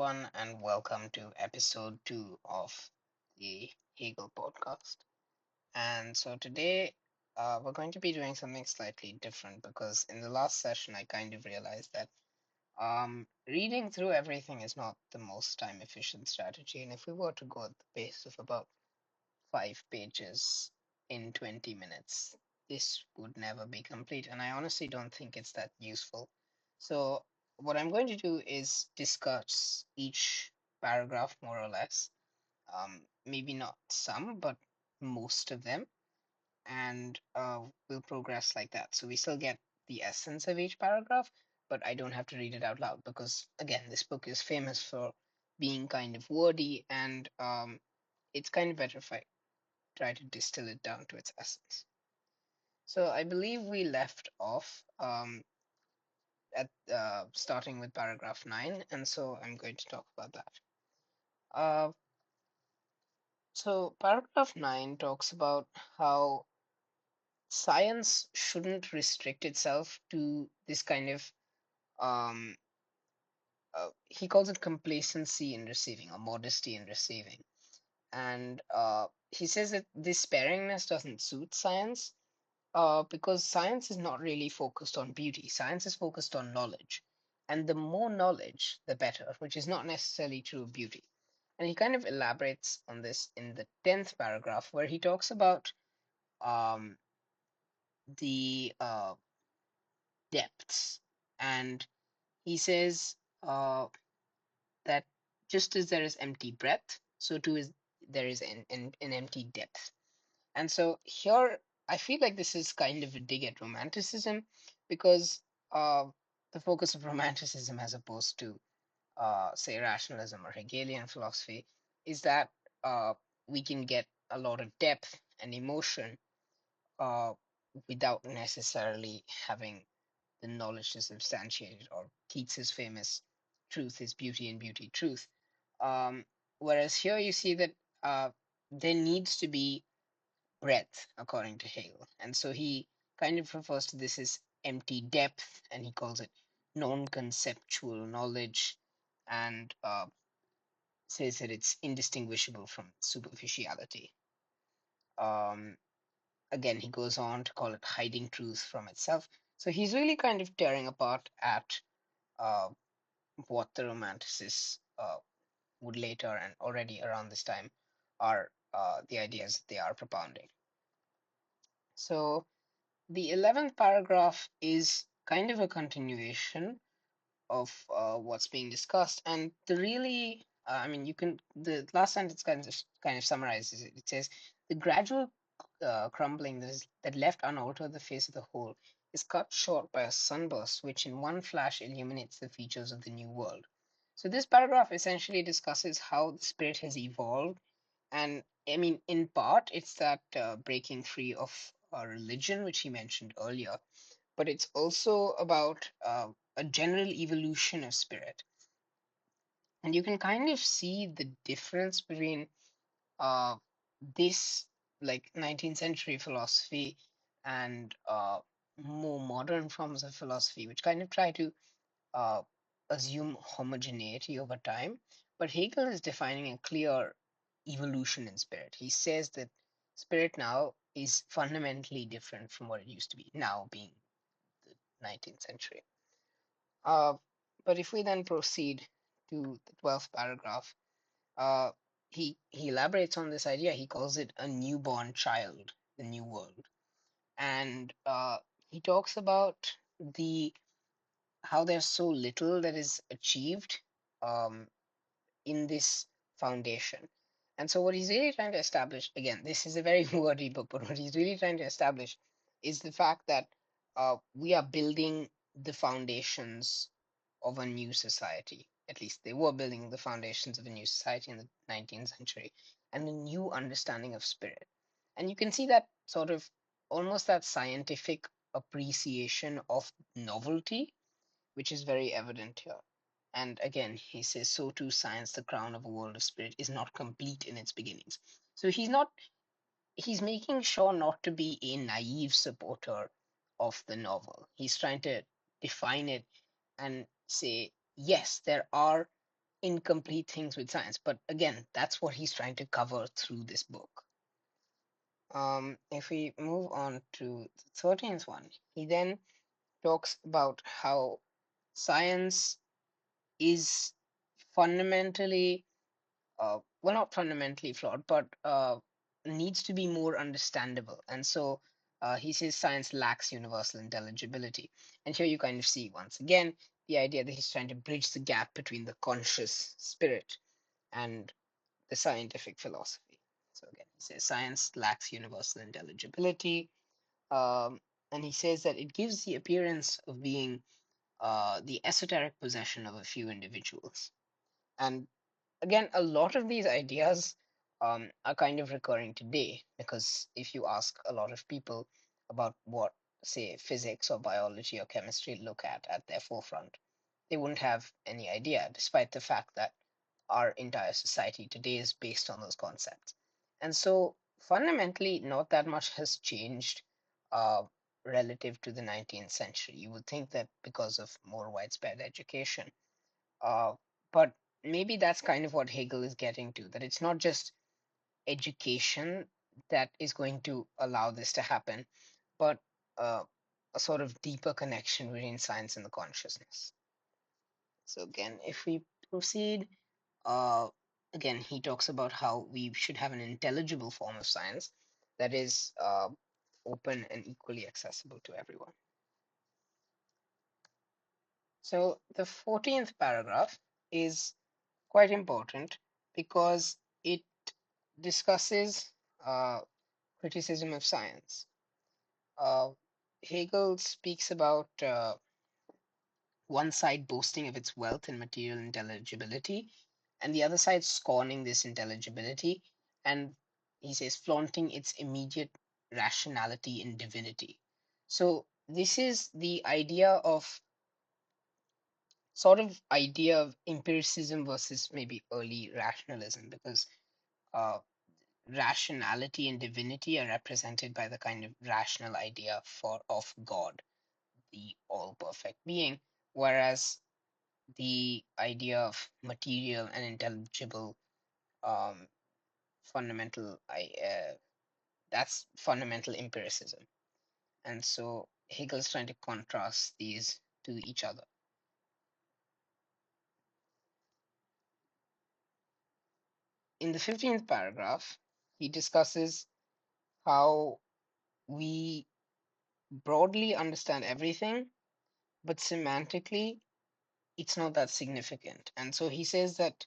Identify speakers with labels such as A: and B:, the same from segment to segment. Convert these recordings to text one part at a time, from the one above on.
A: everyone, and welcome to episode 2 of the Hegel podcast. And so today, we're going to be doing something slightly different because in the last session, I kind of realized that reading through everything is not the most time efficient strategy. And if we were to go at the pace of about 5 pages in 20 minutes, this would never be complete. And I honestly don't think it's that useful. So, what I'm going to do is discuss each paragraph more or less. Maybe not some, but most of them. And we'll progress like that. So, we still get the essence of each paragraph, but I don't have to read it out loud because, again, this book is famous for being kind of wordy and it's kind of better if I try to distill it down to its essence. So I believe we left off at starting with paragraph 9, and so I'm going to talk about that. Uh, so paragraph 9 talks about how science shouldn't restrict itself to this kind of um, he calls it complacency in receiving or modesty in receiving, and he says that this sparingness doesn't suit science because science is not really focused on beauty. Science is focused on knowledge. And the more knowledge, the better, which is not necessarily true of beauty. And he kind of elaborates on this in the 10th paragraph, where he talks about um, the depths. And he says that just as there is empty breadth, so too is there is an empty depth. And so here, I feel like this is kind of a dig at romanticism because uh, the focus of romanticism, as opposed to, say, rationalism or Hegelian philosophy, is that we can get a lot of depth and emotion uh, without necessarily having the knowledge to substantiate it, or Keats's famous truth is beauty and beauty truth. Um, Whereas here you see that there needs to be breadth, according to Hegel. And so he kind of refers to this as empty depth, and he calls it non conceptual knowledge, and says that it's indistinguishable from superficiality. Um, Again, he goes on to call it hiding truth from itself. So he's really kind of tearing apart at uh, what the Romanticists would later and already around this time are the ideas that they are propounding. So the 11th paragraph is kind of a continuation of what's being discussed, and the really, I mean, you can the last sentence kind of summarizes it. It says the gradual crumbling that left unaltered the face of the whole is cut short by a sunburst which in one flash illuminates the features of the new world. So this paragraph essentially discusses how the spirit has evolved, and I mean, in part, it's that breaking free of religion, which he mentioned earlier, but it's also about a general evolution of spirit. And you can kind of see the difference between uh, this, like, 19th century philosophy and more modern forms of philosophy, which kind of try to uh, assume homogeneity over time. But Hegel is defining a clear evolution in spirit. He says that spirit now is fundamentally different from what it used to be, now being the 19th century. Uh, but if we then proceed to the 12th paragraph, uh, he elaborates on this idea. He calls it a newborn child, the new world, and he talks about the how there's so little that is achieved um, in this foundation. And so, what he's really trying to establish, again, this is a very wordy book, but what he's really trying to establish is the fact that we are building the foundations of a new society. At least they were building the foundations of a new society in the 19th century and a new understanding of spirit. And you can see that sort of almost that scientific appreciation of novelty, which is very evident here. And again, he says, so too science, the crown of a world of spirit, is not complete in its beginnings. So he's making sure not to be a naive supporter of the novel. He's trying to define it and say, yes, there are incomplete things with science. But again, that's what he's trying to cover through this book. If we move on to the 13th one, he then talks about how science is fundamentally, well, not fundamentally flawed, but needs to be more understandable. And so he says science lacks universal intelligibility. And here you kind of see once again the idea that he's trying to bridge the gap between the conscious spirit and the scientific philosophy. So again, he says science lacks universal intelligibility. Um, and he says that it gives the appearance of being the esoteric possession of a few individuals. And again, a lot of these ideas are kind of recurring today because if you ask a lot of people about what, say, physics or biology or chemistry look at their forefront, they wouldn't have any idea, despite the fact that our entire society today is based on those concepts. And so, fundamentally, not that much has changed uh, relative to the 19th century. You would think that because of more widespread education, uh, but maybe that's kind of what Hegel is getting to, that it's not just education that is going to allow this to happen, but uh, a sort of deeper connection between science and the consciousness. So, again, if we proceed, uh, again, he talks about how we should have an intelligible form of science that is open and equally accessible to everyone. So, the 14th paragraph is quite important because it discusses criticism of science. Uh, Hegel speaks about one side boasting of its wealth and material intelligibility, and the other side scorning this intelligibility, and he says flaunting its immediate rationality and divinity. So this is the idea of empiricism versus maybe early rationalism, because uh, rationality and divinity are represented by the kind of rational idea of God, the all perfect being, whereas the idea of material and intelligible um, fundamental that's fundamental empiricism. And so Hegel's trying to contrast these to each other. In the 15th paragraph, he discusses how we broadly understand everything, but semantically it's not that significant. And so he says that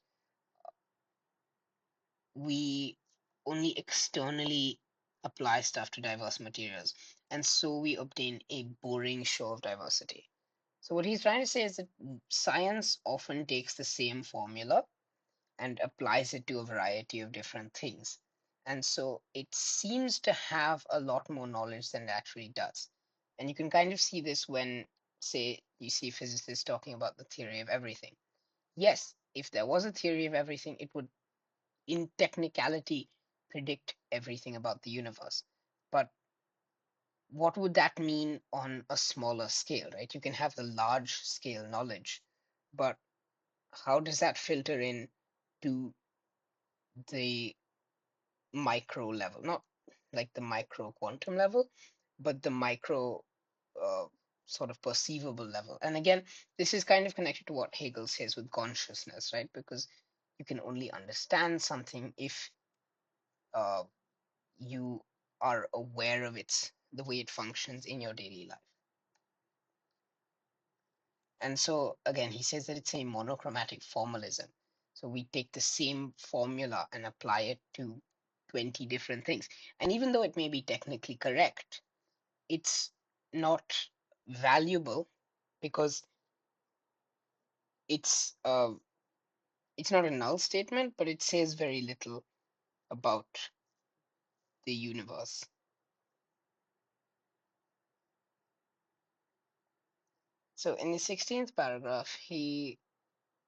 A: we only externally apply stuff to diverse materials, and so we obtain a boring show of diversity. So, what he's trying to say is that science often takes the same formula and applies it to a variety of different things. And so it seems to have a lot more knowledge than it actually does. And you can kind of see this when, say, you see physicists talking about the theory of everything. Yes, if there was a theory of everything, it would, in technicality, predict everything about the universe. But what would that mean on a smaller scale, right? You can have the large scale knowledge, but how does that filter in to the micro level? Not like the micro quantum level, but the micro uh, sort of perceivable level. And again, this is kind of connected to what Hegel says with consciousness, right? Because you can only understand something if uh, you are aware of the way it functions in your daily life. And so again, he says that it's a monochromatic formalism. So we take the same formula and apply it to 20 different things. And even though it may be technically correct, it's not valuable because it's uh, it's not a null statement, but it says very little about the universe. So in the 16th paragraph, he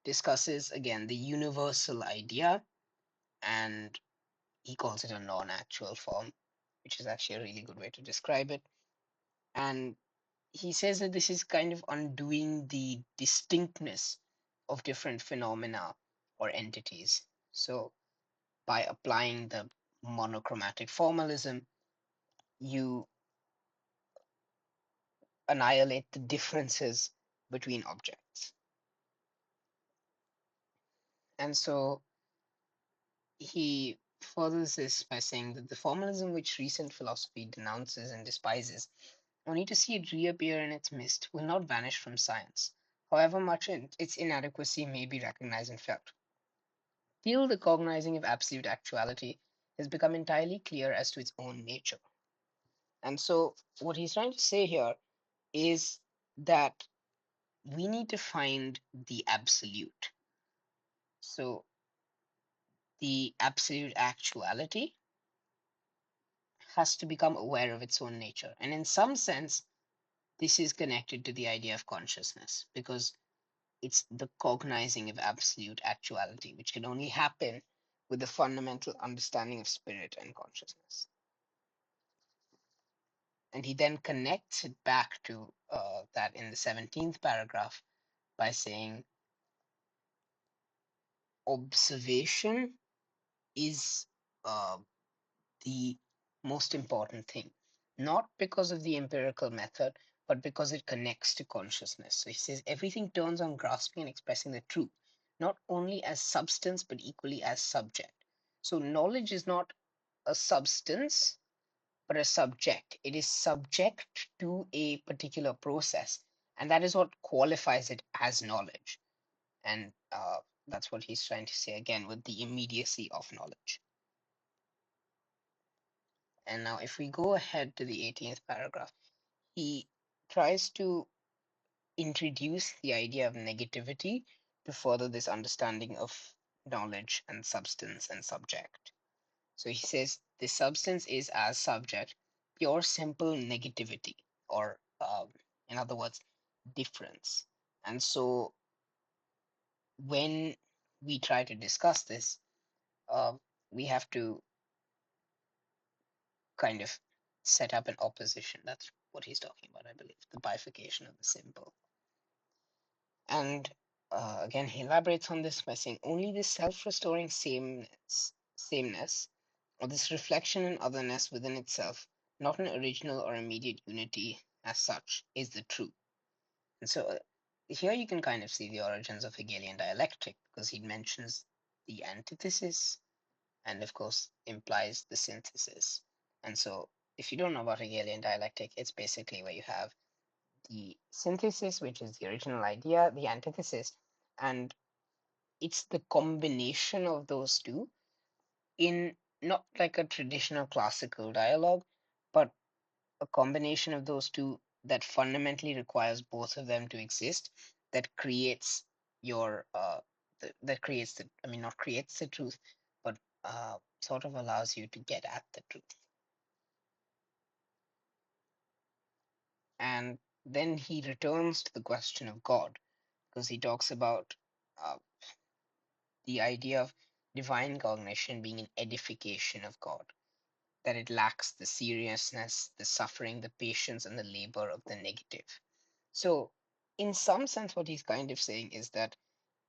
A: discusses again the universal idea, and he calls it a non-actual form, which is actually a really good way to describe it. And he says that this is kind of undoing the distinctness of different phenomena or entities. So by applying the monochromatic formalism, you annihilate the differences between objects. And so he furthers this by saying that the formalism which recent philosophy denounces and despises, only to see it reappear in its midst, will not vanish from science, however much its inadequacy may be recognized and felt, till the cognizing of absolute actuality has become entirely clear as to its own nature. And so, what he's trying to say here is that we need to find the absolute. So, the absolute actuality has to become aware of its own nature. And in some sense, this is connected to the idea of consciousness because it's the cognizing of absolute actuality, which can only happen with the fundamental understanding of spirit and consciousness. And he then connects it back to that in the 17th paragraph by saying observation is uh, the most important thing, not because of the empirical method, but because it connects to consciousness. So he says everything turns on grasping and expressing the truth, not only as substance, but equally as subject. So knowledge is not a substance, but a subject. It is subject to a particular process, and that is what qualifies it as knowledge. And that's what he's trying to say again with the immediacy of knowledge. And now, if we go ahead to the 18th paragraph, he tries to introduce the idea of negativity to further this understanding of knowledge and substance and subject. So he says the substance is as subject pure simple negativity, or in other words, difference. And so when we try to discuss this, uh, we have to kind of set up an opposition. That's what he's talking about, I believe, the bifurcation of the symbol. And again, he elaborates on this by saying only this self-restoring sameness, or this reflection and otherness within itself, not an original or immediate unity as such, is the truth. And so here you can kind of see the origins of Hegelian dialectic because he mentions the antithesis and, of course, implies the synthesis. And so if you don't know about Hegelian dialectic, it's basically where you have the synthesis, which is the original idea, the antithesis, and it's the combination of those two in not like a traditional classical dialogue, but a combination of those two that fundamentally requires both of them to exist that creates your that creates the, I mean, not creates the truth, but sort of allows you to get at the truth. And then he returns to the question of God because he talks about uh, the idea of divine cognition being an edification of God, that it lacks the seriousness, the suffering, the patience, and the labor of the negative. So, in some sense, what he's kind of saying is that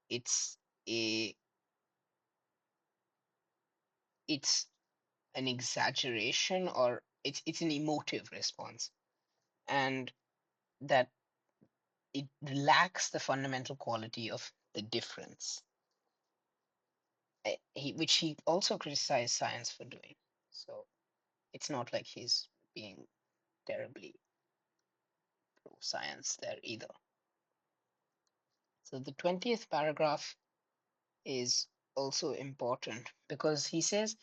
A: it's a it's an exaggeration, or it's an emotive response, and that it lacks the fundamental quality of the difference, which he also criticized science for doing. So it's not like he's being terribly pro science there either. So the 20th paragraph is also important because he says,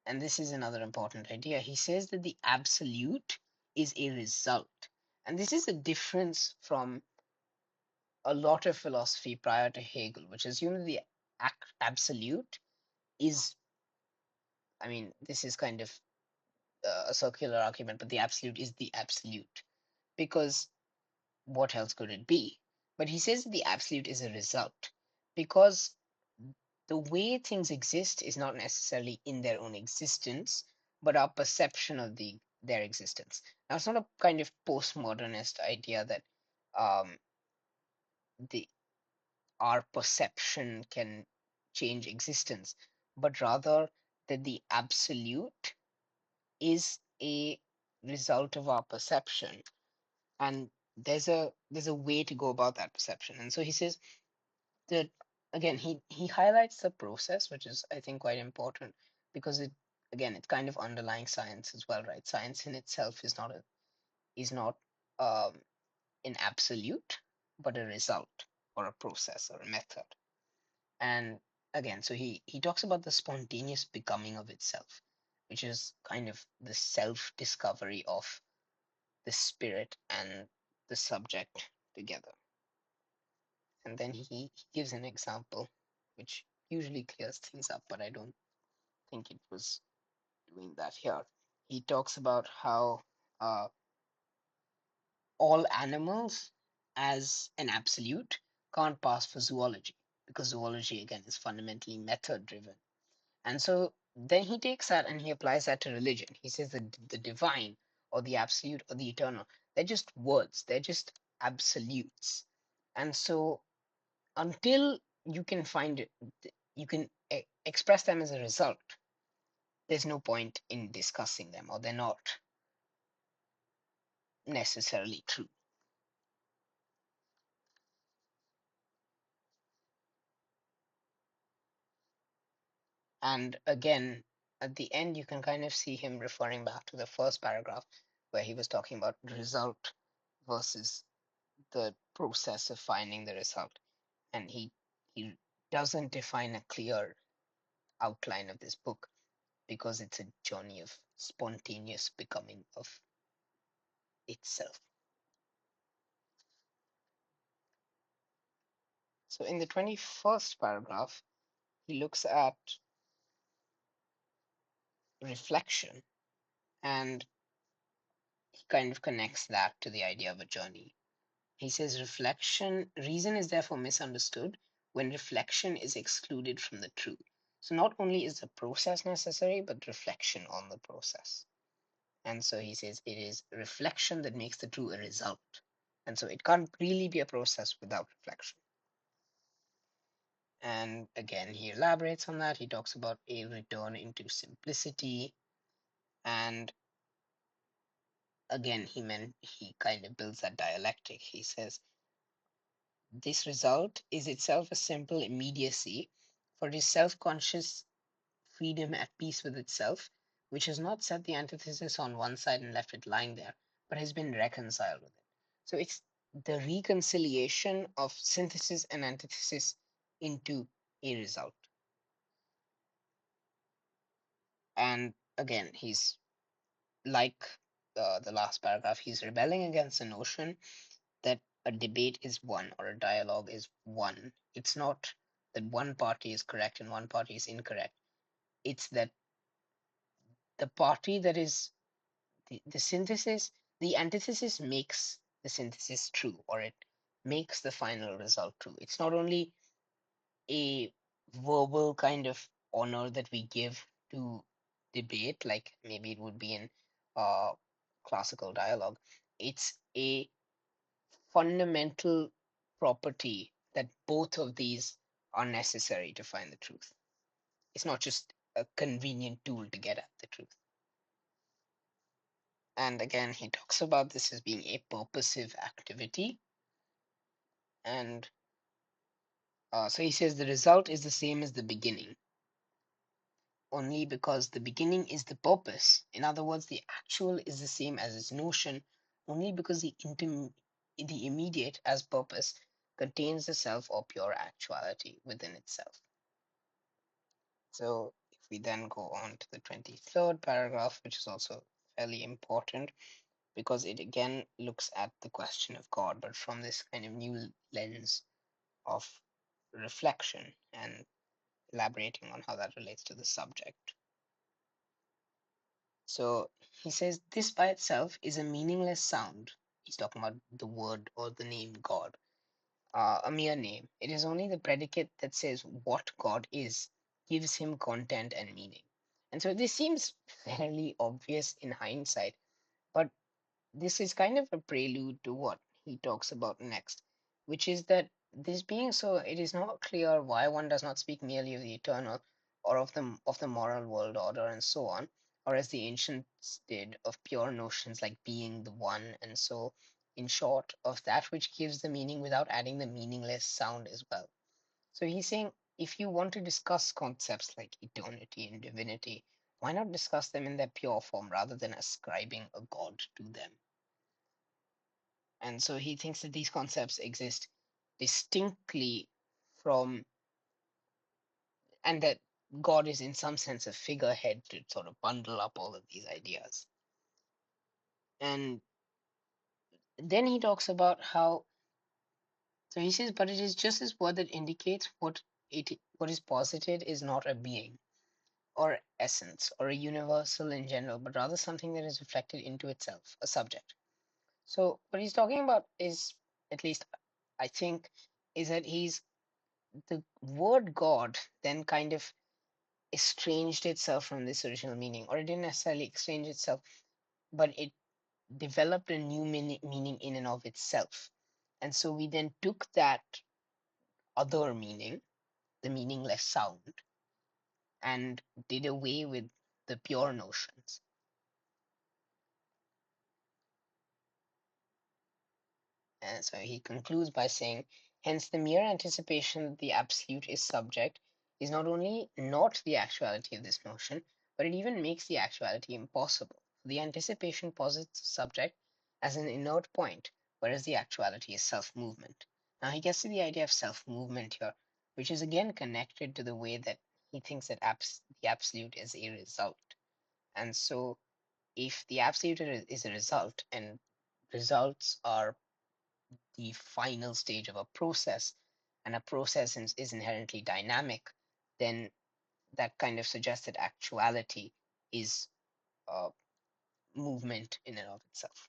A: and this is another important idea, he says that the absolute is a result. And this is a difference from a lot of philosophy prior to Hegel, which assumed the absolute is, I mean, this is kind of a circular argument, but the absolute is the absolute because what else could it be? But he says that the absolute is a result because the way things exist is not necessarily in their own existence, but our perception of their existence. Now, it's not a kind of postmodernist idea that um, the our perception can change existence, but rather that the absolute is a result of our perception, and there's a way to go about that perception. And so he says that, again, he highlights the process, which is, I think, quite important, because it kind of underlying science as well, right? Science in itself is not um, an absolute, but a result or a process or a method. And again, so he talks about the spontaneous becoming of itself, which is kind of the self discovery of the spirit and the subject together. And then he gives an example which usually clears things up, but I don't think it was doing that here. He talks about how uh, all animals, as an absolute, can't pass for zoology, because zoology, again, is fundamentally method driven. And so then he takes that and he applies that to religion. He says that the divine or the absolute or the eternal, they're just words, they're just absolutes. And so until you can find it, you can express them as a result, there's no point in discussing them, or they're not necessarily true. And again, at the end, you can kind of see him referring back to the first paragraph where he was talking about result versus the process of finding the result. And he doesn't define a clear outline of this book because it's a journey of spontaneous becoming of itself. So in the 21st paragraph, he looks at reflection, and he kind of connects that to the idea of a journey. He says reason is therefore misunderstood when reflection is excluded from the truth. So not only is the process necessary, but reflection on the process. And so he says it is reflection that makes the true a result. And so it can't really be a process without reflection. And again, he elaborates on that. He talks about a return into simplicity. And again, he kind of builds that dialectic. He says this result is itself a simple immediacy, for it is self-conscious freedom at peace with itself, which has not set the antithesis on one side and left it lying there, but has been reconciled with it. So it's the reconciliation of synthesis and antithesis into a result. And again, he's like the last paragraph, he's rebelling against the notion that a debate is one or a dialogue is one. It's not that one party is correct and one party is incorrect. It's that the party that is the synthesis, the antithesis makes the synthesis true, or it makes the final result true. It's not only a verbal kind of honor that we give to debate, like maybe it would be in uh, classical dialogue. It's a fundamental property that both of these are necessary to find the truth. It's not just a convenient tool to get at the truth. And again, he talks about this as being a purposive activity. And so he says the result is the same as the beginning, only because the beginning is the purpose. In other words, the actual is the same as its notion, only because the immediate as purpose contains the self or pure actuality within itself. So if we then go on to the 23rd paragraph, which is also fairly important because it again looks at the question of God, but from this kind of new lens of reflection and elaborating on how that relates to the subject. So he says this by itself is a meaningless sound. He's talking about the word or the name God, a mere name. It is only the predicate that says what God is, gives him content and meaning. And so this seems fairly obvious in hindsight, but this is kind of a prelude to what he talks about next, which is that this being so, it is not clear why one does not speak merely of the eternal, or of the moral world order, and so on, or as the ancients did, of pure notions like being the one, and so, in short, of that which gives the meaning without adding the meaningless sound as well. So he's saying, if you want to discuss concepts like eternity and divinity, why not discuss them in their pure form rather than ascribing a god to them? And so he thinks that these concepts exist distinctly from, and that God is in some sense a figurehead to sort of bundle up all of these ideas. And then he talks about how, so he says, but it is just this word that indicates what is posited is not a being or essence or a universal in general, but rather something that is reflected into itself, a subject. So what he's talking about is, at least I think, is that he's the word God then kind of estranged itself from this original meaning, or it didn't necessarily exchange itself, but it developed a new meaning in and of itself. And so we then took that other meaning, the meaningless sound, and did away with the pure notions. And so he concludes by saying, hence, the mere anticipation that the absolute is subject is not only not the actuality of this notion, but it even makes the actuality impossible. The anticipation posits the subject as an inert point, whereas the actuality is self movement. Now he gets to the idea of self movement here, which is again connected to the way that he thinks that the absolute is a result. And so, if the absolute is a result, and results are the final stage of a process, and a process is inherently dynamic, then that kind of suggests that actuality is movement in and of itself.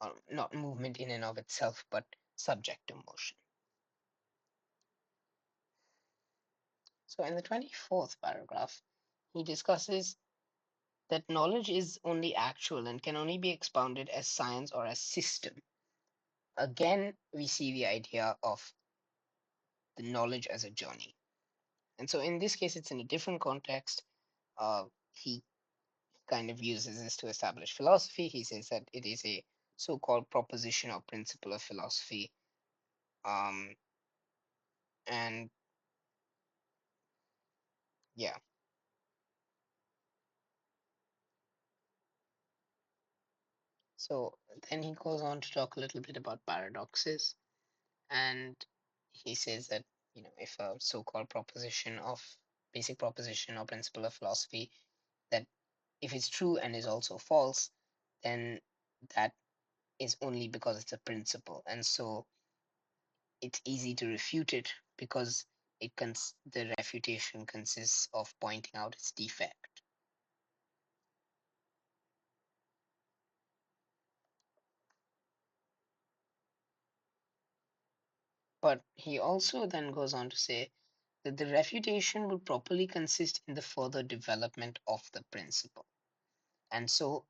A: Or not movement in and of itself, but subject to motion. So in the 24th paragraph, he discusses that knowledge is only actual and can only be expounded as science or as system. Again, we see the idea of the knowledge as a journey. And so in this case, it's in a different context. He kind of uses this to establish philosophy. He says that it is a so-called proposition or principle of philosophy. Um, and yeah, so then he goes on to talk a little bit about paradoxes. And he says that, if a so-called proposition of basic proposition or principle of philosophy, that if it's true and is also false, then that is only because it's a principle. And so it's easy to refute it because the refutation consists of pointing out its defect. But he also then goes on to say that the refutation would properly consist in the further development of the principle. And so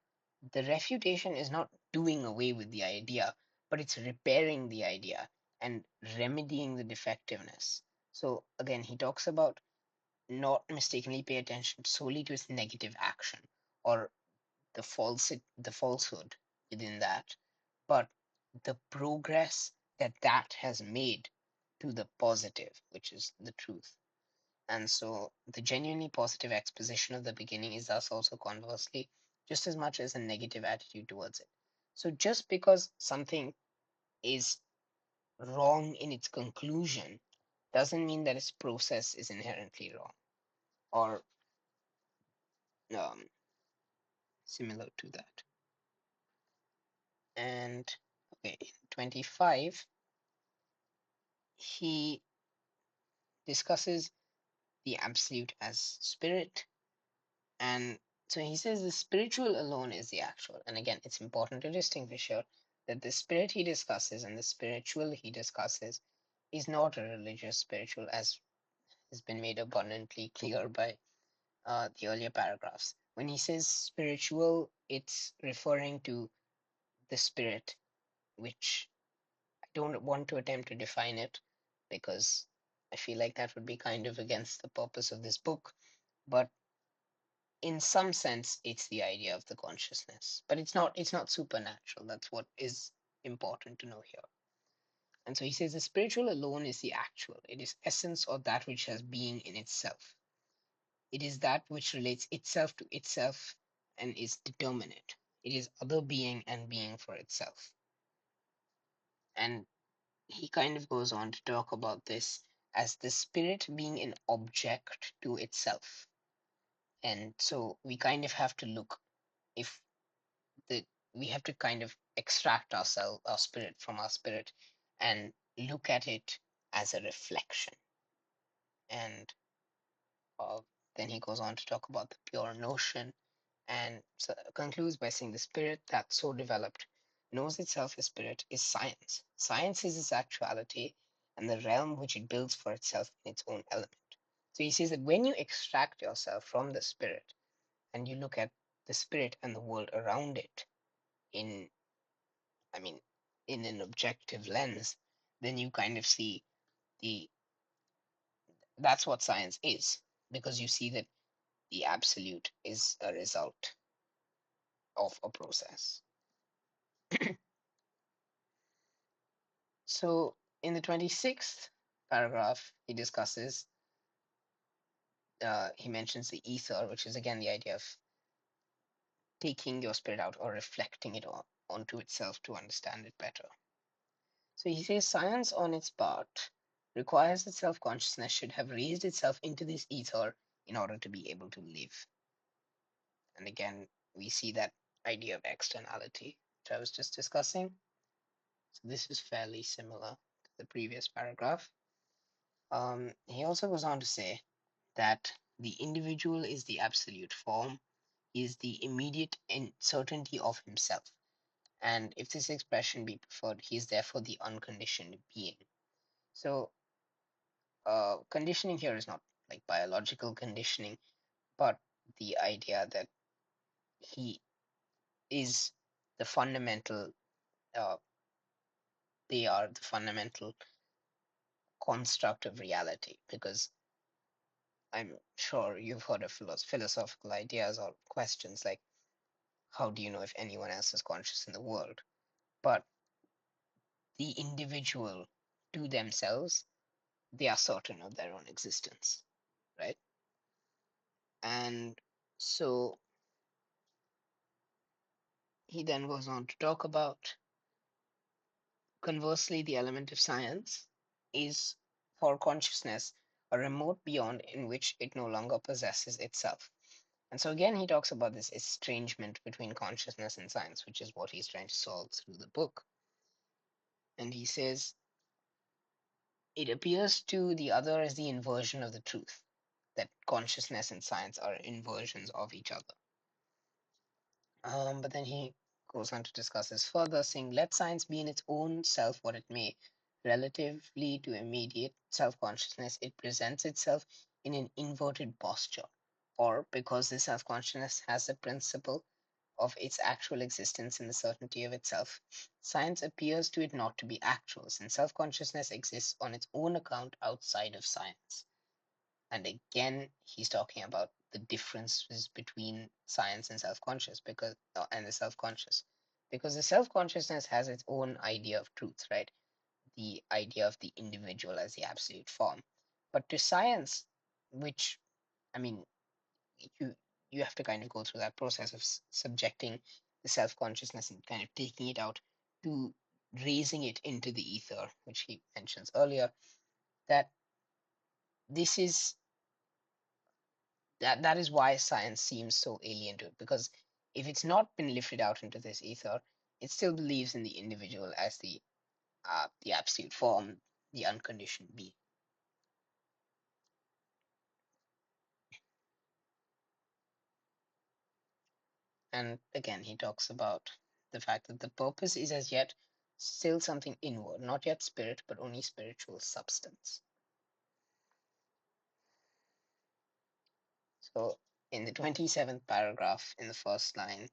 A: the refutation is not doing away with the idea, but it's repairing the idea and remedying the defectiveness. So again, he talks about not mistakenly pay attention solely to its negative action or the falsehood within that, but the progress that has made to the positive, which is the truth. And so the genuinely positive exposition of the beginning is thus also conversely just as much as a negative attitude towards it. So just because something is wrong in its conclusion doesn't mean that its process is inherently wrong or um, similar to that. And okay, in 25, he discusses the absolute as spirit. And so he says the spiritual alone is the actual. And again, it's important to distinguish here that the spirit he discusses and the spiritual he discusses is not a religious spiritual, as has been made abundantly clear by the earlier paragraphs. When he says spiritual, it's referring to the spirit, which don't want to attempt to define it because I feel like that would be kind of against the purpose of this book. But in some sense, it's the idea of the consciousness. But it's not supernatural. That's what is important to know here. And so he says the spiritual alone is the actual. It is essence or that which has being in itself. It is that which relates itself to itself and is determinate. It is other being and being for itself. And he kind of goes on to talk about this as the spirit being an object to itself. And so we kind of have to look if the we have to kind of extract our spirit from our spirit and look at it as a reflection. And uh, then he goes on to talk about the pure notion and so concludes by saying the spirit that's so developed knows itself as spirit is science. Science is its actuality and the realm which it builds for itself in its own element. So he says that when you extract yourself from the spirit and you look at the spirit and the world around it in, I mean, in an objective lens, then you kind of see the that's what science is because you see that the absolute is a result of a process. So in the 26th paragraph, he mentions the ether, which is again the idea of taking your spirit out or reflecting it onto itself to understand it better. So he says science on its part requires that self consciousness should have raised itself into this ether in order to be able to live. And again, we see that idea of externality, which I was just discussing. So this is fairly similar to the previous paragraph. He also goes on to say that the individual is the absolute form, is the immediate certainty of himself. And if this expression be preferred, he is therefore the unconditioned being. So, conditioning here is not like biological conditioning, but the idea that he is the fundamental, uh, they are the fundamental construct of reality. Because I'm sure you've heard of philosophical ideas or questions like, how do you know if anyone else is conscious in the world? But the individual to themselves, they are certain of their own existence, right? And so he then goes on to talk about, conversely, the element of science is for consciousness a remote beyond in which it no longer possesses itself. And so again, he talks about this estrangement between consciousness and science, which is what he's trying to solve through the book. And he says, it appears to the other as the inversion of the truth, that consciousness and science are inversions of each other. But then he goes on to discuss this further, saying, let science be in its own self what it may. Relatively to immediate self consciousness, it presents itself in an inverted posture, or because the self consciousness has the principle of its actual existence in the certainty of itself, science appears to it not to be actual, since self consciousness exists on its own account outside of science. And again, he's talking about the differences between science and self-conscious because and the self-conscious, because the self-consciousness has its own idea of truth, right? The idea of the individual as the absolute form. But to science, which, I mean, you you have to kind of go through that process of subjecting the self-consciousness and kind of taking it out to raising it into the ether, which he mentions earlier, that this is that is why science seems so alien to it, because if it's not been lifted out into this ether, it still believes in the individual as the absolute form, the unconditioned being. And again, he talks about the fact that the purpose is as yet still something inward, not yet spirit, but only spiritual substance. So in the 27th paragraph, in the first line,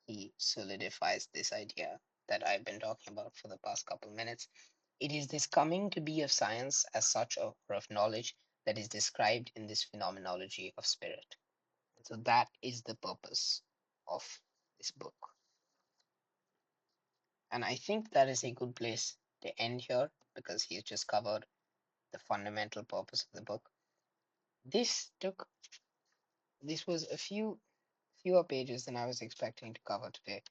A: he solidifies this idea that I've been talking about for the past couple minutes. It is this coming to be of science as such, or of knowledge, that is described in this phenomenology of spirit. So that is the purpose of this book. And I think that is a good place to end here because he's just covered the fundamental purpose of the book. This took this was a fewer pages than I was expecting to cover today,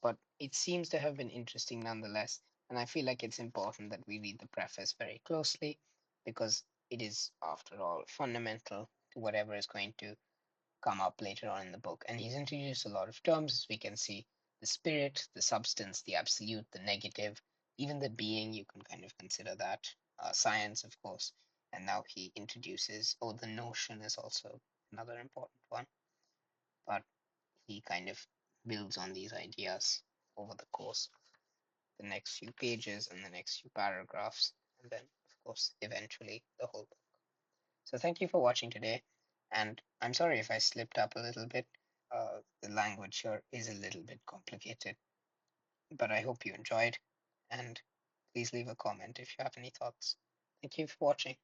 A: but it seems to have been interesting nonetheless. And I feel like it's important that we read the preface very closely because it is, after all, fundamental to whatever is going to come up later on in the book. And he's introduced a lot of terms, as we can see: the spirit, the substance, the absolute, the negative, even the being, you can kind of consider that. Science, of course. And now he introduces, oh, the notion is also another important one. But he kind of builds on these ideas over the course of the next few pages and the next few paragraphs, and then, of course, eventually the whole book. So thank you for watching today, and I'm sorry if I slipped up a little bit. The language here is a little bit complicated, but I hope you enjoyed, and please leave a comment if you have any thoughts. Thank you for watching.